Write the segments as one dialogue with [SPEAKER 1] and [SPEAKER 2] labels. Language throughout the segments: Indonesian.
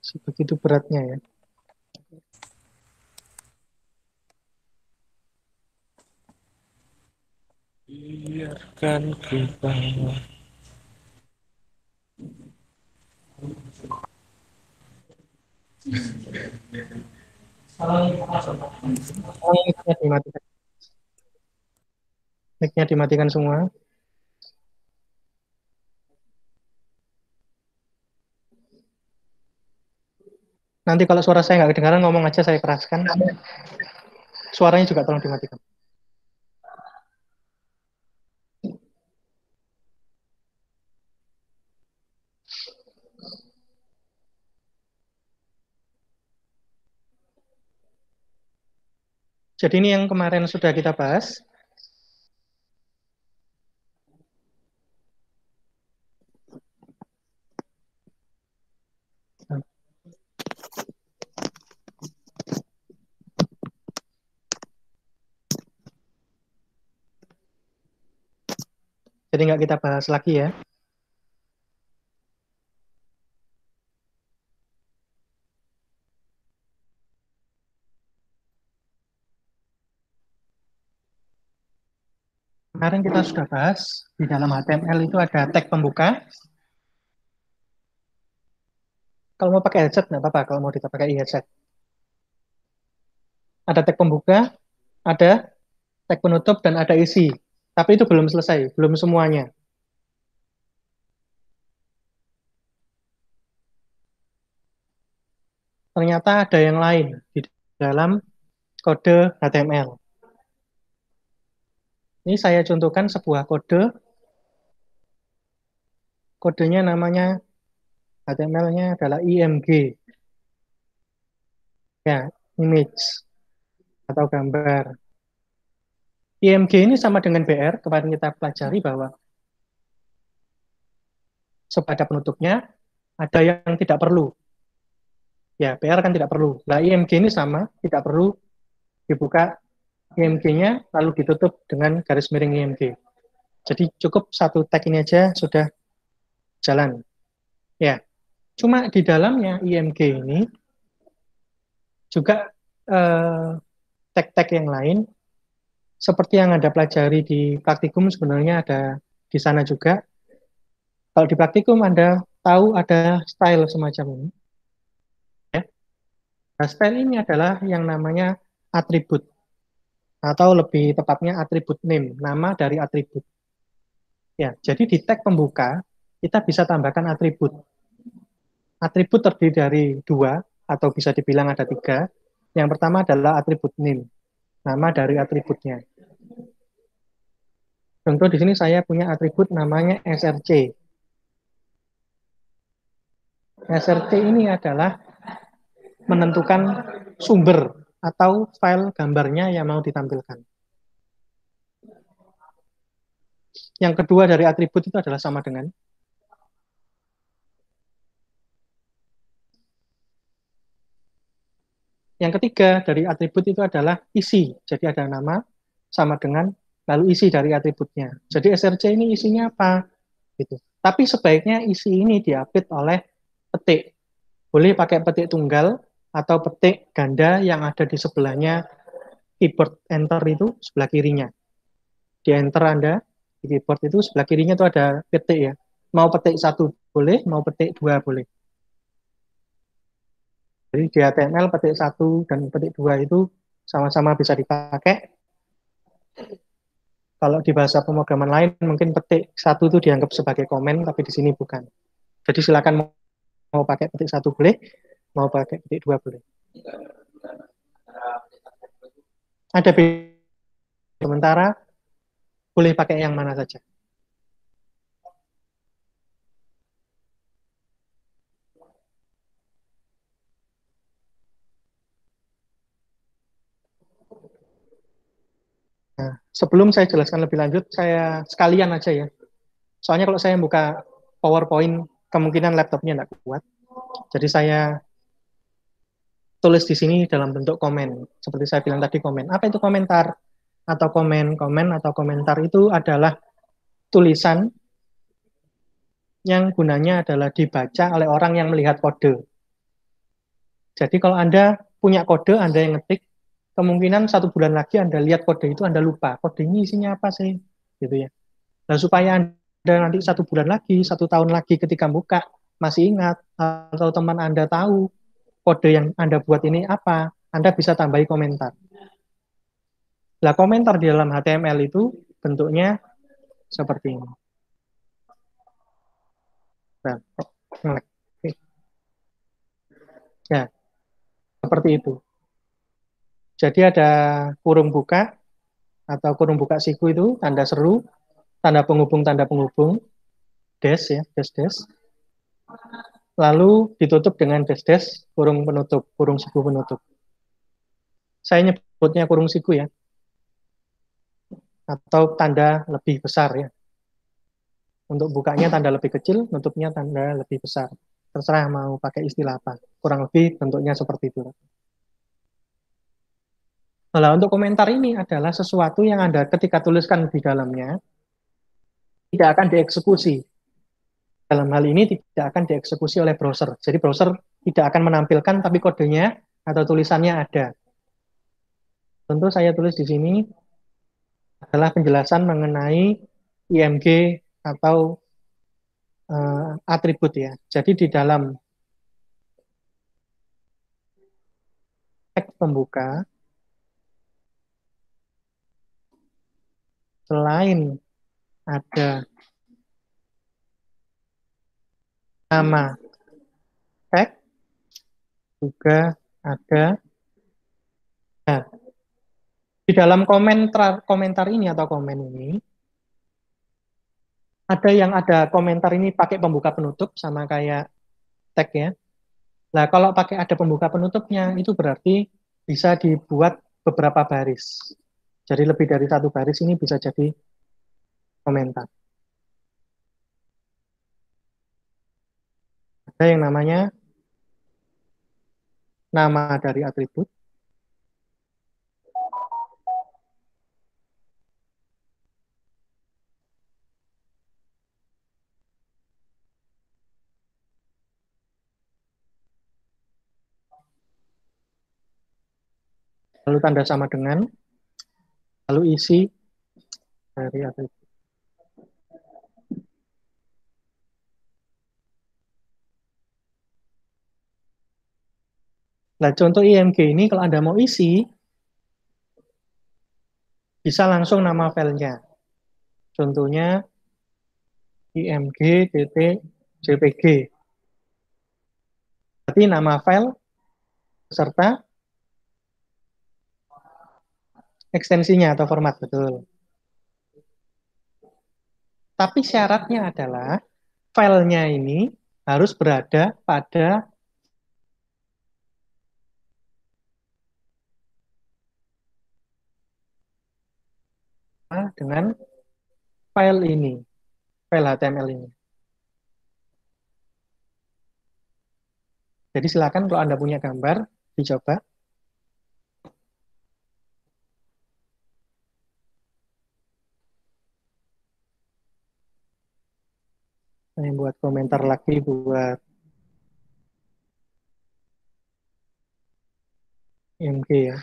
[SPEAKER 1] Begitu beratnya ya.
[SPEAKER 2] Biarkan ku bawa.
[SPEAKER 1] Tolong mic-nya dimatikan. Mic-nya dimatikan semua. Nanti kalau suara saya nggak kedengaran, ngomong aja saya keraskan. Suaranya juga tolong dimatikan. Jadi ini yang kemarin sudah kita bahas. Jadi nggak kita bahas lagi ya. Kemarin kita sudah bahas di dalam HTML itu ada tag pembuka. Kalau mau pakai headset nggak apa-apa. Kalau mau kita pakai headset. Ada tag pembuka, ada tag penutup, dan ada isi. Tapi itu belum selesai, belum semuanya. Ternyata ada yang lain di dalam kode HTML. Ini saya contohkan sebuah kode. Kodenya namanya HTML-nya adalah IMG. Ya, image atau gambar. IMG ini sama dengan BR. Kemarin kita pelajari bahwa pada penutupnya ada yang tidak perlu. Ya, BR kan tidak perlu. Nah, IMG ini sama, tidak perlu dibuka IMG-nya lalu ditutup dengan garis miring IMG. Jadi cukup satu tag ini aja sudah jalan. Ya, cuma di dalamnya IMG ini juga tag-tag yang lain seperti yang Anda pelajari di praktikum sebenarnya ada di sana juga. Kalau di praktikum Anda tahu ada style semacam ini. Ya. Nah, style ini adalah yang namanya atribut atau lebih tepatnya atribut name, nama dari atribut. Ya, jadi di tag pembuka kita bisa tambahkan atribut. Atribut terdiri dari dua atau bisa dibilang ada tiga. Yang pertama adalah atribut name, nama dari atributnya. Contoh di sini saya punya atribut namanya src. src ini adalah menentukan sumber atau file gambarnya yang mau ditampilkan. Yang kedua dari atribut itu adalah sama dengan. Yang ketiga dari atribut itu adalah isi. Jadi ada nama sama dengan lalu isi dari atributnya. Jadi src ini isinya apa? Gitu. Tapi sebaiknya isi ini diapit oleh petik. Boleh pakai petik tunggal atau petik ganda yang ada di sebelahnya keyboard enter itu sebelah kirinya. Di enter Anda, di keyboard itu sebelah kirinya itu ada petik ya. Mau petik satu boleh, mau petik dua boleh. Jadi di HTML petik satu dan petik dua itu sama-sama bisa dipakai. Kalau di bahasa pemrograman lain mungkin petik satu itu dianggap sebagai komen, tapi di sini bukan. Jadi silakan mau pakai petik satu boleh, mau pakai petik dua boleh. Ada sementara boleh pakai yang mana saja. Nah, sebelum saya jelaskan lebih lanjut, saya sekalian aja ya. Soalnya kalau saya buka PowerPoint, kemungkinan laptopnya nggak kuat. Jadi saya tulis di sini dalam bentuk komen. Seperti saya bilang tadi komen. Apa itu komentar? Atau komen, komen atau komentar itu adalah tulisan yang gunanya adalah dibaca oleh orang yang melihat kode. Jadi kalau Anda punya kode, Anda yang ngetik, kemungkinan 1 bulan lagi Anda lihat kode itu, Anda lupa. Kode ini isinya apa sih? Gitu ya. Nah, supaya Anda nanti 1 bulan lagi, 1 tahun lagi ketika buka, masih ingat, atau teman Anda tahu kode yang Anda buat ini apa, Anda bisa tambahi komentar. Nah, komentar di dalam HTML itu bentuknya seperti ini. Nah, ya, seperti itu. Jadi ada kurung buka atau kurung buka siku itu, tanda seru, tanda penghubung, dash ya, dash dash. Lalu ditutup dengan dash dash, kurung penutup, kurung siku penutup. Saya nyebutnya kurung siku ya, atau tanda lebih besar ya. Untuk bukanya tanda lebih kecil, nutupnya tanda lebih besar. Terserah mau pakai istilah apa. Kurang lebih bentuknya seperti itu. Nah, untuk komentar ini adalah sesuatu yang Anda ketika tuliskan di dalamnya tidak akan dieksekusi. Dalam hal ini tidak akan dieksekusi oleh browser. Jadi browser tidak akan menampilkan tapi kodenya atau tulisannya ada. Tentu saya tulis di sini adalah penjelasan mengenai IMG atau atribut ya. Jadi di dalam teks pembuka, selain ada nama tag, juga ada, nah, di dalam komentar ini atau komen ini, ada yang ada komentar ini pakai pembuka penutup sama kayak tag ya. Nah, kalau pakai ada pembuka penutupnya, itu berarti bisa dibuat beberapa baris. Jadi lebih dari 1 baris ini bisa jadi komentar. Ada yang namanya nama dari atribut, lalu tanda sama dengan, lalu isi dari atribut. Nah, contoh IMG ini kalau Anda mau isi, bisa langsung nama filenya. Contohnya img.jpg. Berarti nama file serta ekstensinya atau format, betul. Tapi syaratnya adalah filenya ini harus berada pada dengan file ini, file HTML ini. Jadi silakan kalau Anda punya gambar, dicoba. Saya buat komentar lagi buat IMG ya.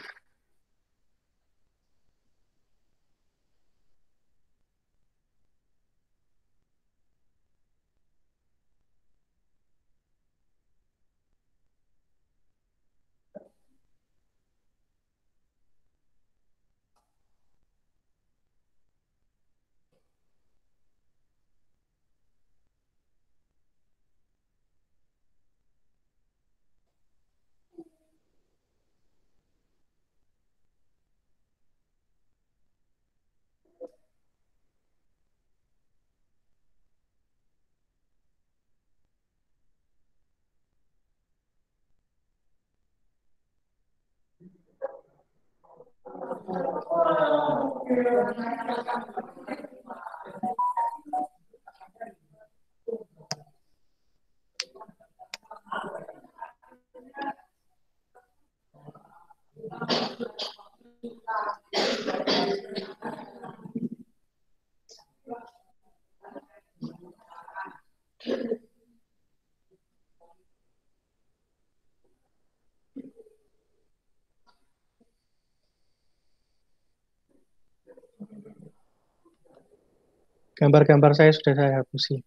[SPEAKER 1] Gambar-gambar saya sudah saya hapusi.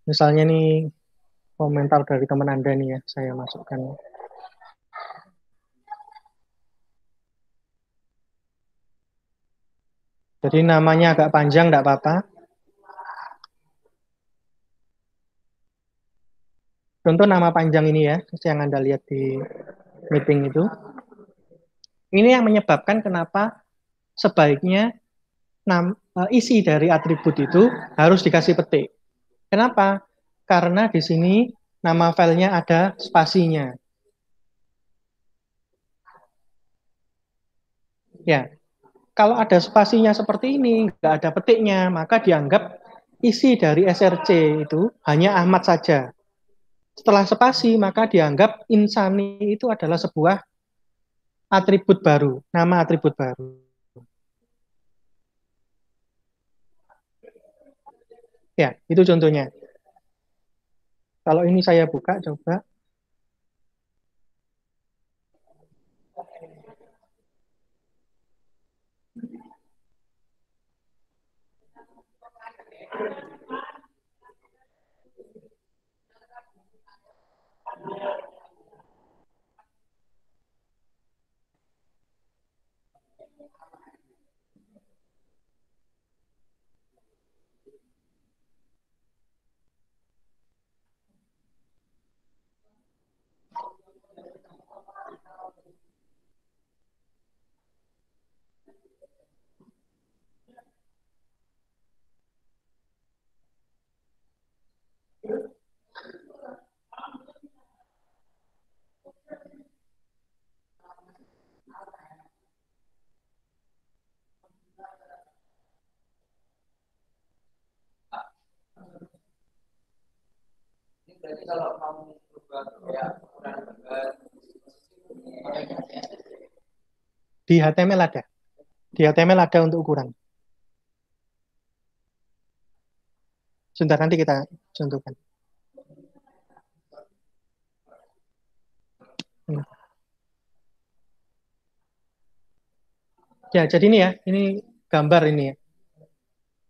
[SPEAKER 1] Misalnya nih komentar dari teman Anda nih ya, saya masukkan. Jadi namanya agak panjang, enggak apa-apa. Contoh nama panjang ini ya, yang Anda lihat di meeting itu. Ini yang menyebabkan kenapa sebaiknya isi dari atribut itu harus dikasih petik. Kenapa? Karena di sini nama filenya ada spasinya. Ya, kalau ada spasinya seperti ini, nggak ada petiknya, maka dianggap isi dari SRC itu hanya Ahmad saja. Setelah spasi, maka dianggap insani itu adalah sebuah atribut baru, nama atribut baru. Ya, itu contohnya. Kalau ini saya buka, coba. Di HTML ada. Di HTML ada untuk ukuran. Sebentar, nanti kita contohkan. Ya, jadi ini ya, ini gambar ini ya.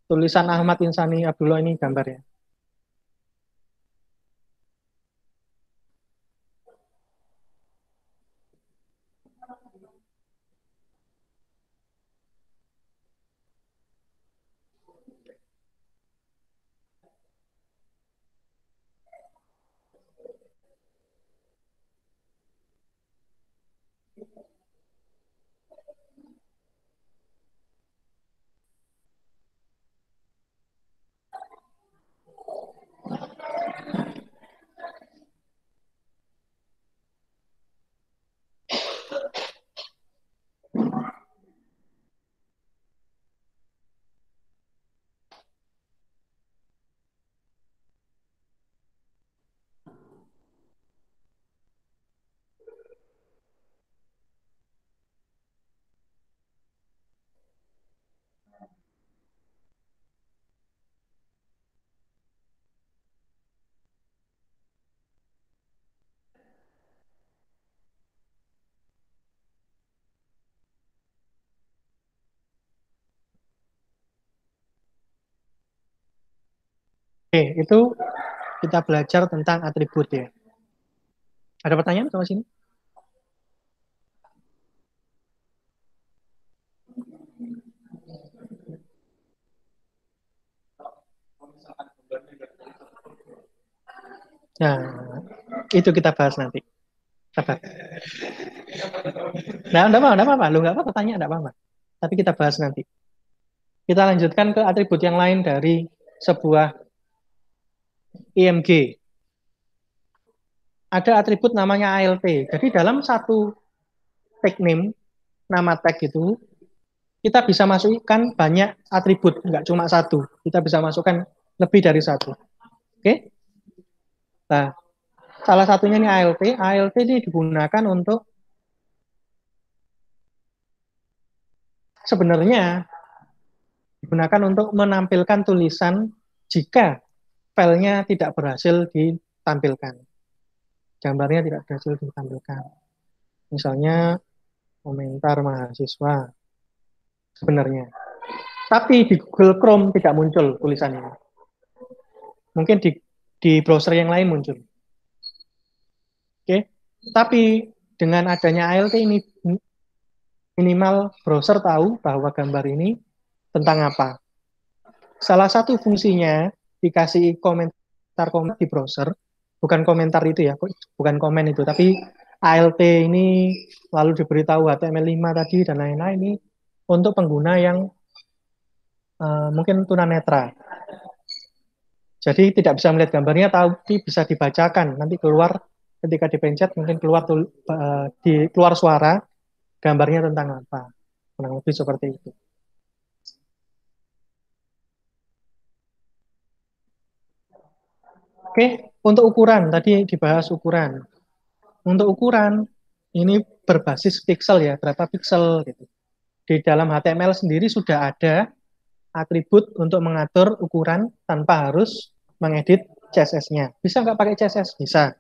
[SPEAKER 1] Tulisan Ahmad Insani Abdullah ini gambar ya. Oke, itu kita belajar tentang atribut ya. Ada pertanyaan sama sini? Nah, itu kita bahas nanti. Sabar. Nah, enggak apa-apa. Lu enggak apa-apa, tanya enggak apa-apa. Tapi kita bahas nanti. Kita lanjutkan ke atribut yang lain dari sebuah IMG. Ada atribut namanya ALT. Jadi dalam satu tag name, nama tag itu, kita bisa masukkan banyak atribut, enggak cuma satu. Kita bisa masukkan lebih dari satu. Oke? Nah, salah satunya ini ALT. ALT ini digunakan untuk sebenarnya digunakan untuk menampilkan tulisan jika filenya tidak berhasil ditampilkan. Gambarnya tidak berhasil ditampilkan. Misalnya komentar mahasiswa. sebenarnya. Tapi di Google Chrome tidak muncul tulisan ini. Mungkin di browser yang lain muncul. Oke. Tapi dengan adanya ALT ini minimal browser tahu bahwa gambar ini tentang apa. Salah satu fungsinya dikasih komentar-komentar di browser, bukan komentar itu ya, bukan komen itu, tapi ALT ini lalu diberitahu HTML5 tadi dan lain-lain ini untuk pengguna yang mungkin tunanetra. Jadi tidak bisa melihat gambarnya, tapi bisa dibacakan. Nanti keluar ketika dipencet mungkin keluar suara gambarnya tentang apa. Kurang lebih seperti itu. Oke, untuk ukuran tadi dibahas ukuran. Untuk ukuran ini berbasis pixel ya, berapa pixel gitu. Di dalam HTML sendiri sudah ada atribut untuk mengatur ukuran tanpa harus mengedit CSS-nya. Bisa nggak pakai CSS? Bisa.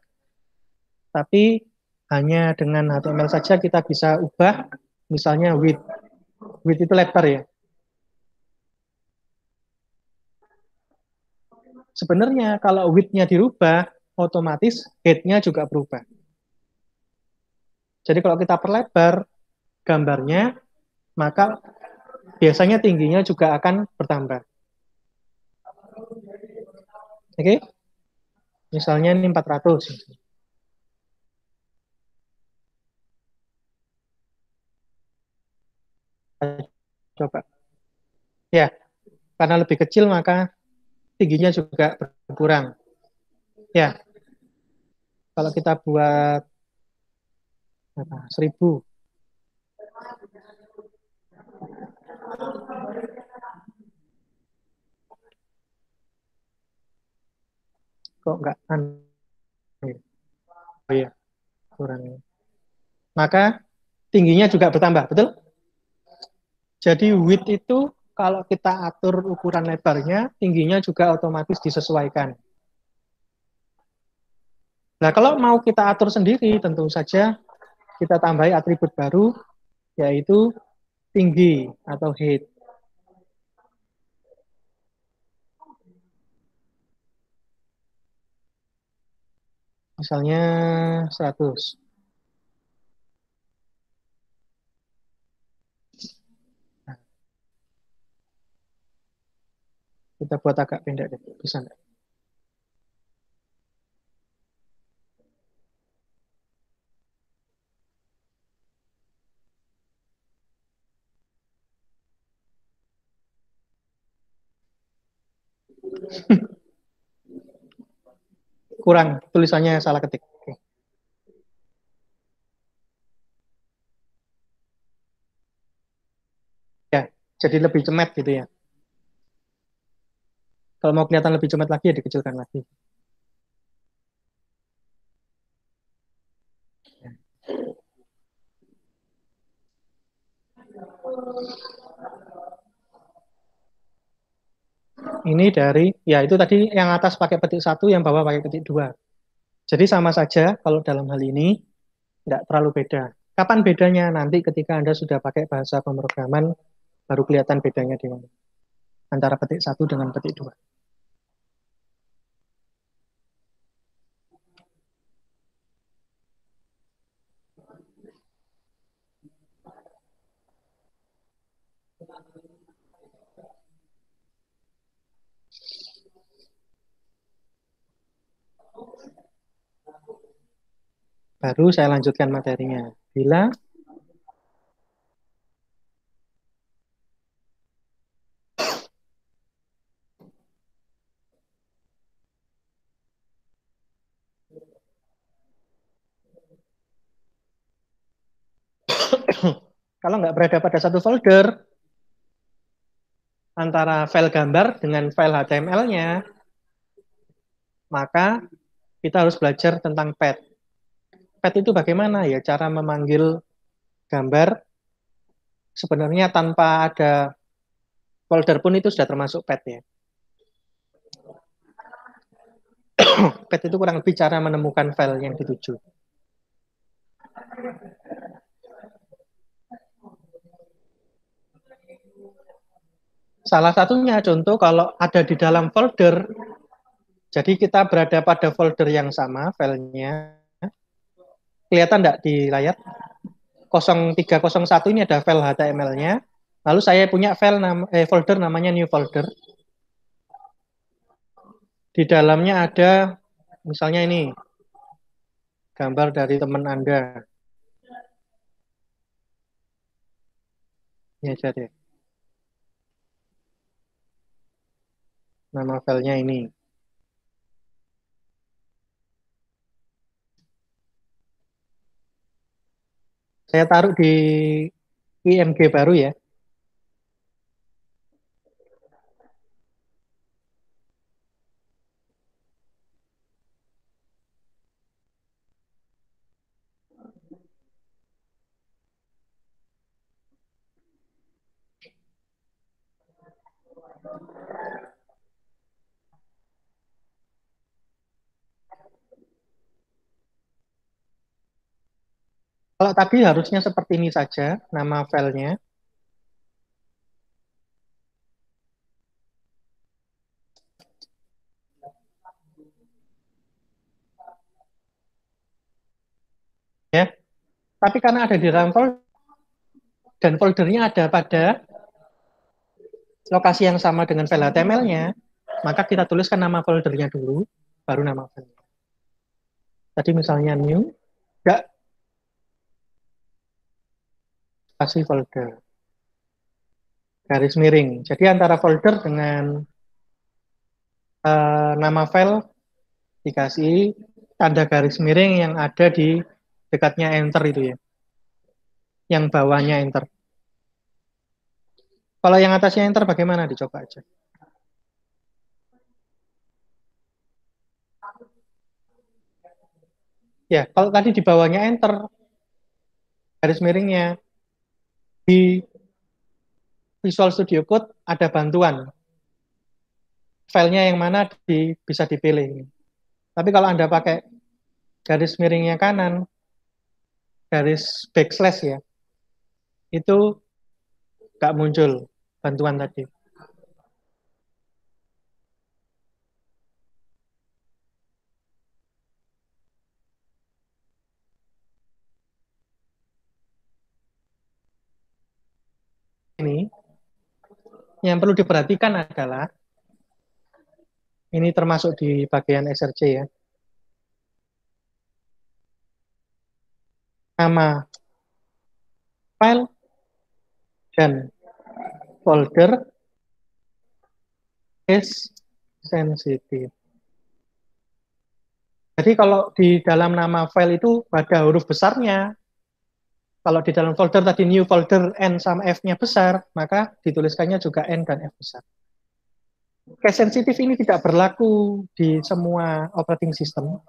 [SPEAKER 1] Tapi hanya dengan HTML saja kita bisa ubah, misalnya width. Width itu lebar ya. Sebenarnya kalau width-nya dirubah, otomatis height-nya juga berubah. Jadi kalau kita perlebar gambarnya, maka biasanya tingginya juga akan bertambah. Oke? Misalnya ini 400. Coba. Ya, karena lebih kecil maka tingginya juga berkurang. Ya, kalau kita buat 1000, kok nggak oh ya, kurang. Maka tingginya juga bertambah, betul? Jadi width itu kalau kita atur ukuran lebarnya, tingginya juga otomatis disesuaikan. Nah, kalau mau kita atur sendiri, tentu saja kita tambahi atribut baru, yaitu tinggi atau height. Misalnya 100. Nah, kita buat agak pendek deh, bisa nggak? Kurang, tulisannya salah ketik. Oke. Ya, jadi lebih cemet gitu ya. Kalau mau kelihatan lebih cemet lagi, ya dikecilkan lagi. Ini dari, ya itu tadi yang atas pakai petik 1, yang bawah pakai petik 2. Jadi sama saja kalau dalam hal ini, nggak terlalu beda. Kapan bedanya? Nanti ketika Anda sudah pakai bahasa pemrograman, baru kelihatan bedanya di mana. Antara petik 1 dengan petik 2. Baru saya lanjutkan materinya. Bila kalau nggak berada pada satu folder, antara file gambar dengan file HTML-nya, maka kita harus belajar tentang path. Path itu bagaimana ya cara memanggil gambar sebenarnya tanpa ada folder pun itu sudah termasuk path ya. Path itu kurang lebih cara menemukan file yang dituju. Salah satunya contoh kalau ada di dalam folder, jadi kita berada pada folder yang sama filenya. Kelihatan enggak di layar? 0301 ini ada file HTML-nya. Lalu saya punya folder namanya new folder. Di dalamnya ada misalnya ini gambar dari teman Anda. Ini aja deh. Nama filenya ini. Saya taruh di IMG baru ya. Kalau tadi harusnya seperti ini saja nama filenya. Ya. Tapi karena ada di dalam folder dan foldernya ada pada lokasi yang sama dengan file HTML-nya, maka kita tuliskan nama foldernya dulu, baru nama file. Tadi misalnya new, enggak kasih folder. Garis miring. Jadi antara folder dengan nama file dikasih tanda garis miring yang ada di dekatnya enter itu ya. Yang bawahnya enter. Kalau yang atasnya enter bagaimana? Dicoba aja. Ya, kalau tadi di bawahnya enter garis miringnya, di Visual Studio Code ada bantuan. Filenya yang mana bisa dipilih. Tapi kalau Anda pakai garis miringnya kanan, garis backslash ya, itu nggak muncul bantuan tadi. Ini yang perlu diperhatikan adalah ini termasuk di bagian SRC ya. Nama file dan folder is sensitive. Jadi kalau di dalam nama file itu ada huruf besarnya, kalau di dalam folder tadi new folder N sama F-nya besar, maka dituliskannya juga N dan F besar. Case sensitif ini tidak berlaku di semua operating system,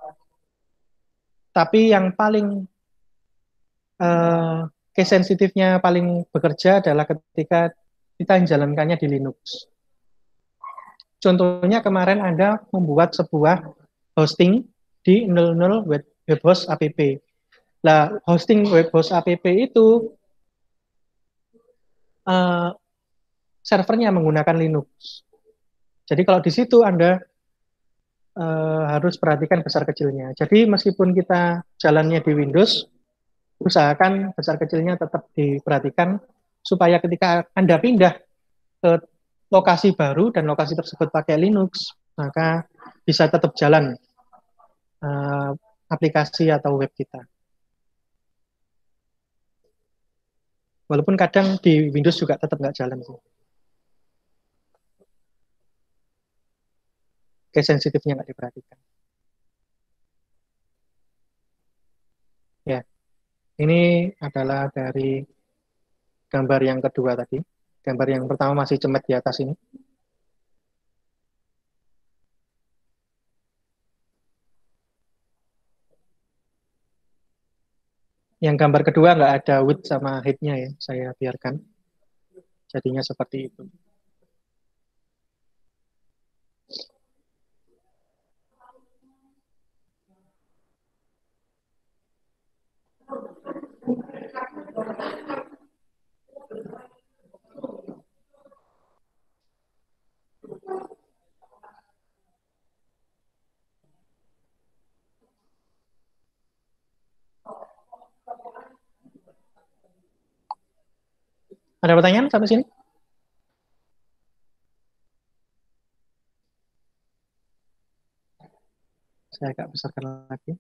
[SPEAKER 1] tapi yang paling case sensitifnya paling bekerja adalah ketika kita menjalankannya di Linux. Contohnya kemarin Anda membuat sebuah hosting di 00 webhost app. Nah, hosting webhost app itu servernya menggunakan Linux. Jadi kalau di situ Anda harus perhatikan besar kecilnya. Jadi meskipun kita jalannya di Windows, usahakan besar kecilnya tetap diperhatikan supaya ketika Anda pindah ke lokasi baru dan lokasi tersebut pakai Linux, maka bisa tetap jalan aplikasi atau web kita. Walaupun kadang di Windows juga tetap nggak jalan sih. Kayak sensitifnya nggak diperhatikan. Ya, ini adalah dari gambar yang kedua tadi. Gambar yang pertama masih cemet di atas ini. Yang gambar kedua nggak ada width sama height-nya ya, saya biarkan. Jadinya seperti itu. Ada pertanyaan sampai sini? Saya agak besarkan lagi.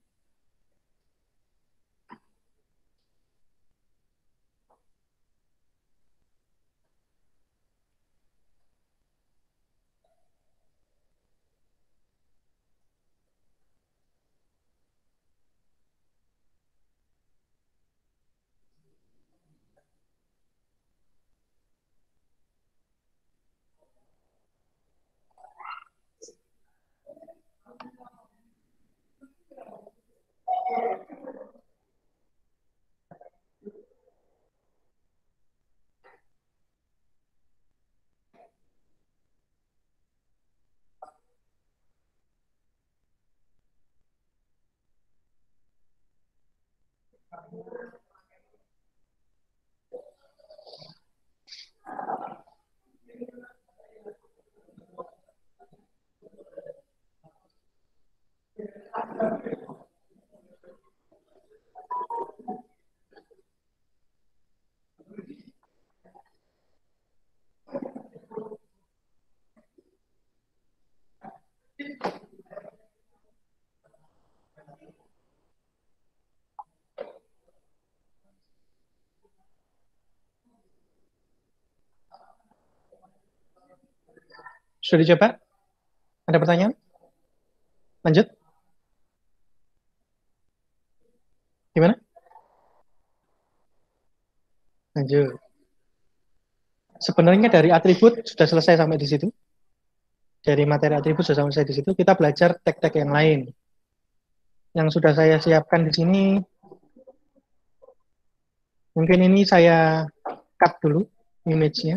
[SPEAKER 1] Sudah dicoba? Ada pertanyaan? Lanjut? Gimana? Lanjut. Sebenarnya dari atribut sudah selesai sampai di situ. Dari materi atribut sudah selesai di situ. Kita belajar tag-tag yang lain. Yang sudah saya siapkan di sini, mungkin ini saya cut dulu image-nya.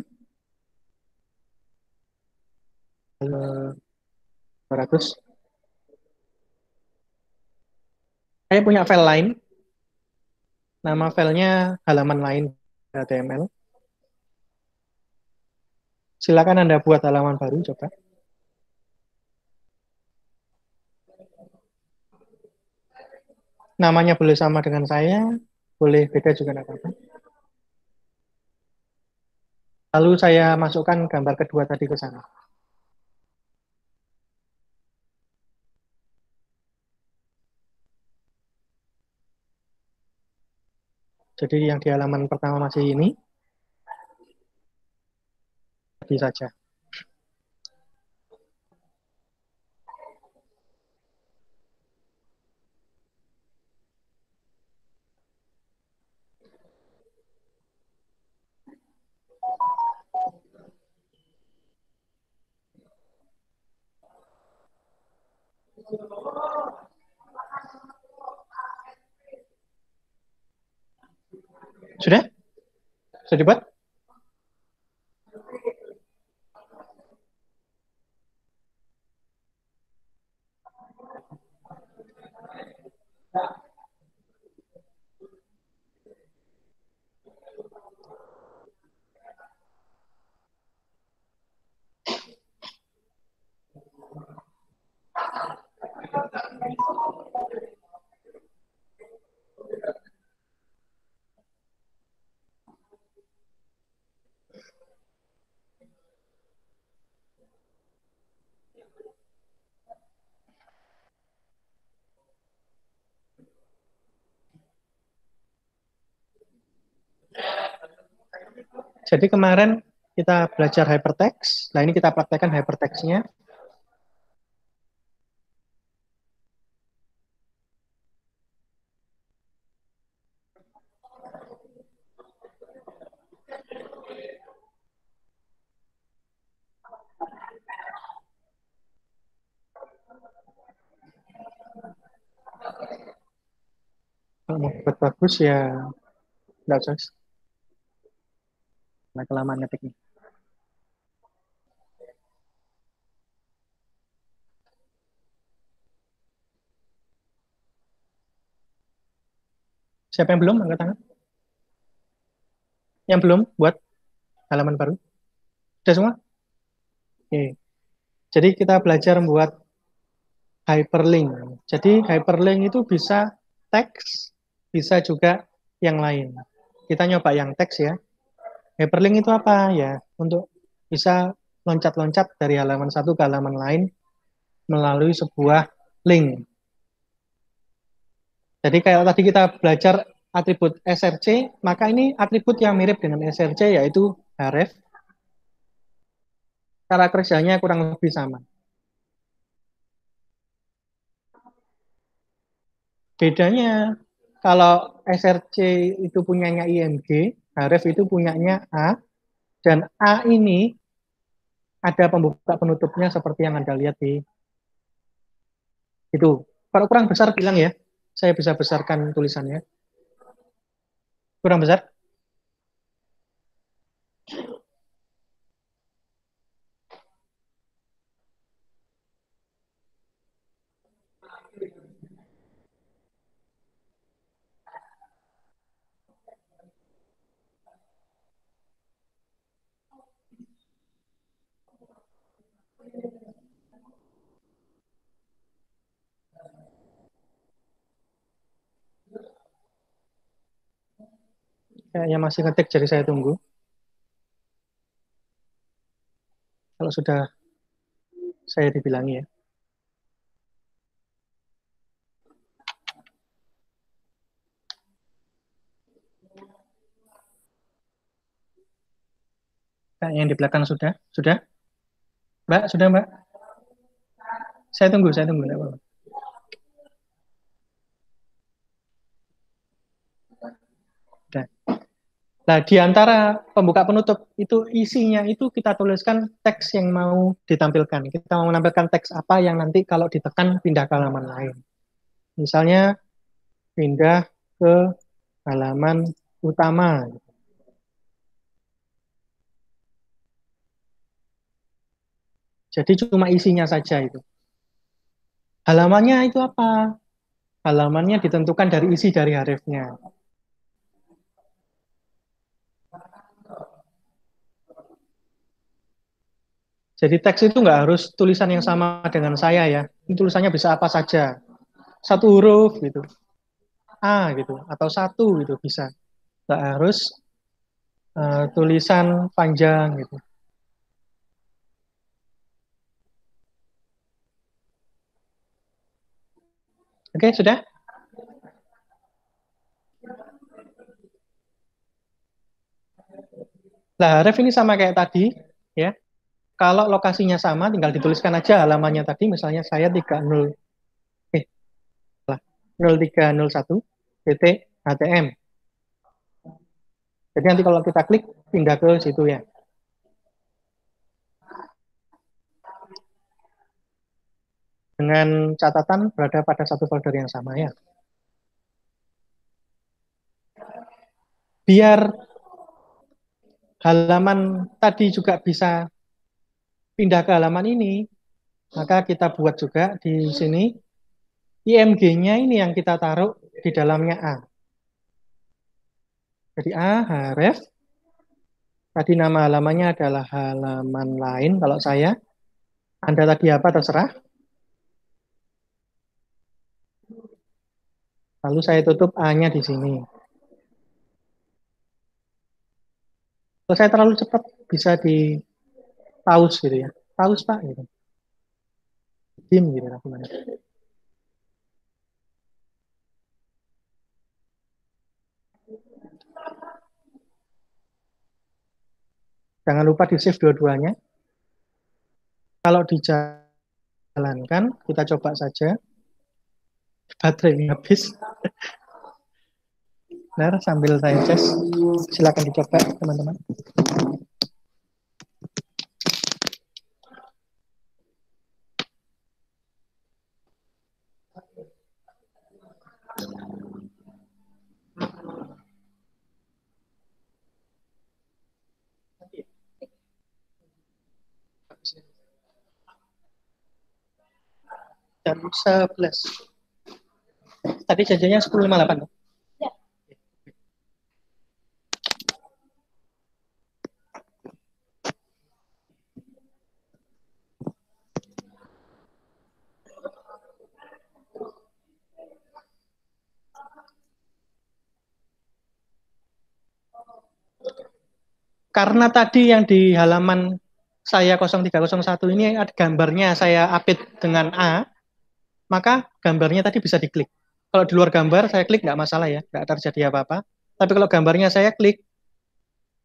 [SPEAKER 1] 200. Saya punya file lain, nama filenya halaman lain HTML. Silakan Anda buat halaman baru, coba. Namanya boleh sama dengan saya, boleh beda juga tidak apa-apa. Lalu saya masukkan gambar kedua tadi ke sana. Jadi yang di halaman pertama masih ini, tadi saja. Sudah? Sudah dibuat? Jadi kemarin kita belajar hypertext, nah ini kita praktekkan hypertext-nya. Kalau mau buat bagus ya nggak usah. Nah, kelamaan ngetiknya. Siapa yang belum angkat tangan? Yang belum buat halaman baru? Sudah semua? Oke. Jadi kita belajar membuat hyperlink. Jadi hyperlink itu bisa teks, bisa juga yang lain. Kita nyoba yang teks ya. Hyperlink itu apa ya? Untuk bisa loncat-loncat dari halaman satu ke halaman lain melalui sebuah link. Jadi kayak tadi kita belajar atribut SRC, maka ini atribut yang mirip dengan SRC yaitu href. Cara kerjanya kurang lebih sama. Bedanya kalau SRC itu punyanya IMG, href itu punyanya A, dan A ini ada pembuka penutupnya seperti yang Anda lihat di itu. Kalau kurang besar bilang ya, saya bisa besarkan tulisannya. Kurang besar? Kayaknya masih ngetik, jadi saya tunggu. Kalau sudah saya dibilangi ya. Kayaknya yang di belakang sudah. Sudah? Mbak, sudah Mbak? Saya tunggu, saya tunggu. Nggak apa-apa. Sudah. Nah, di antara pembuka penutup itu isinya itu kita tuliskan teks yang mau ditampilkan. Kita mau menampilkan teks apa yang nanti kalau ditekan pindah ke halaman lain. Misalnya pindah ke halaman utama. Jadi cuma isinya saja itu. Halamannya itu apa? Halamannya ditentukan dari isi dari hrefnya. Jadi teks itu nggak harus tulisan yang sama dengan saya ya. Ini tulisannya bisa apa saja. Satu huruf gitu. A gitu. Atau satu gitu bisa. Nggak harus tulisan panjang gitu. Oke, sudah? Nah, ref ini sama kayak tadi ya. Kalau lokasinya sama tinggal dituliskan aja halamannya tadi misalnya saya 30 eh 0301 titik HTM. Jadi nanti kalau kita klik pindah ke situ ya. Dengan catatan berada pada satu folder yang sama ya. Biar halaman tadi juga bisa pindah ke halaman ini, maka kita buat juga di sini IMG-nya ini yang kita taruh di dalamnya A. Jadi A, href, tadi nama halamannya adalah halaman lain kalau saya. Anda tadi apa terserah. Lalu saya tutup A-nya di sini. Kalau saya terlalu cepat bisa di pause gitu ya. Pause Pak gitu. Dim gitu namanya. Jangan lupa di save dua-duanya. Kalau dijalankan, kita coba saja. Baterai habis. Benar, sambil saya cek. Silakan dicoba teman-teman. Jam 11. Tadi janjinya 10.58. Ya. Karena tadi yang di halaman saya 0301 ini ada gambarnya saya update dengan A, maka gambarnya tadi bisa diklik. Kalau di luar gambar saya klik nggak masalah ya, nggak terjadi apa-apa. Tapi kalau gambarnya saya klik,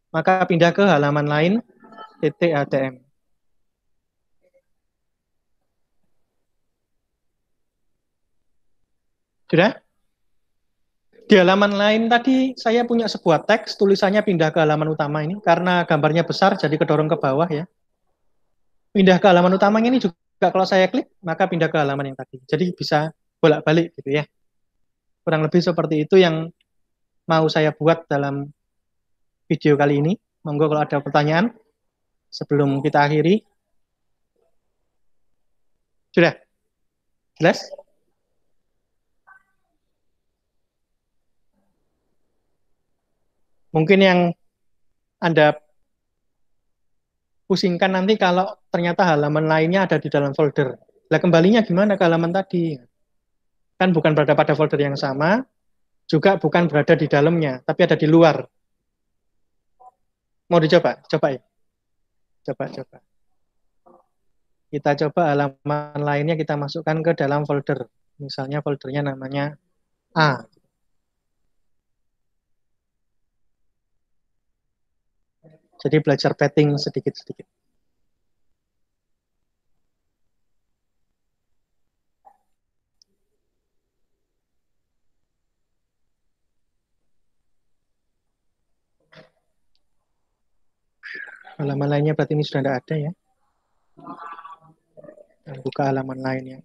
[SPEAKER 1] maka pindah ke halaman lain, titik HTML. Sudah? Di halaman lain tadi saya punya sebuah teks, tulisannya pindah ke halaman utama ini, karena gambarnya besar jadi kedorong ke bawah ya. Pindah ke halaman utamanya ini juga kalau saya klik, maka pindah ke halaman yang tadi. Jadi bisa bolak-balik gitu ya. Kurang lebih seperti itu yang mau saya buat dalam video kali ini. Monggo kalau ada pertanyaan sebelum kita akhiri. Sudah? Jelas? Mungkin yang Anda pusingkan nanti kalau ternyata halaman lainnya ada di dalam folder. Lah kembalinya gimana ke halaman tadi? Kan bukan berada pada folder yang sama, juga bukan berada di dalamnya, tapi ada di luar. Mau dicoba? Coba ya. Coba. Kita coba halaman lainnya kita masukkan ke dalam folder. Misalnya foldernya namanya A. Jadi belajar padding sedikit-sedikit. Halaman lainnya berarti ini sudah tidak ada ya. Kita buka halaman lainnya.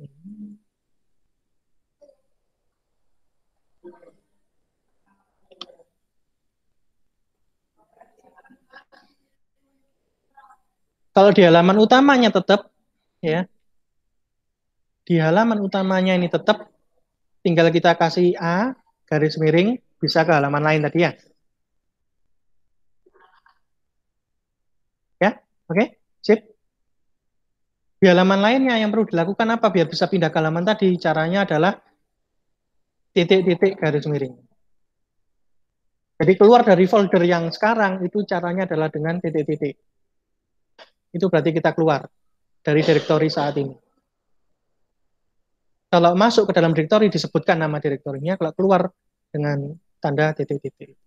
[SPEAKER 1] Kalau di halaman utamanya tetap ya, di halaman utamanya ini tetap tinggal kita kasih A garis miring bisa ke halaman lain tadi ya. Ya, oke, sip. Di halaman lainnya yang perlu dilakukan apa biar bisa pindah ke halaman tadi? Caranya adalah titik-titik garis miring. Jadi keluar dari folder yang sekarang itu caranya adalah dengan titik-titik. Itu berarti kita keluar dari direktori saat ini. Kalau masuk ke dalam direktori disebutkan nama direktorinya, kalau keluar dengan tanda titik-titik.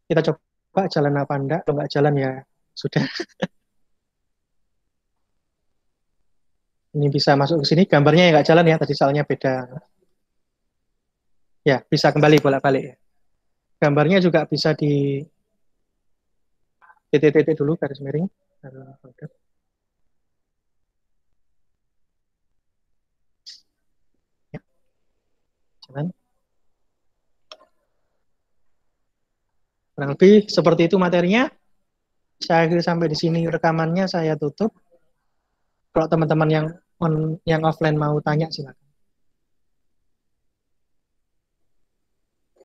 [SPEAKER 1] Kita coba jalan apa enggak, kalau enggak jalan ya sudah. Ini bisa masuk ke sini, gambarnya ya enggak jalan ya, tadi soalnya beda. Ya, bisa kembali bolak-balik ya. Gambarnya juga bisa di titik-titik dulu, garis miring. Ya, jalan. Kurang lebih seperti itu materinya. Saya akhiri sampai di sini rekamannya, saya tutup. Kalau teman-teman yang offline mau tanya silakan.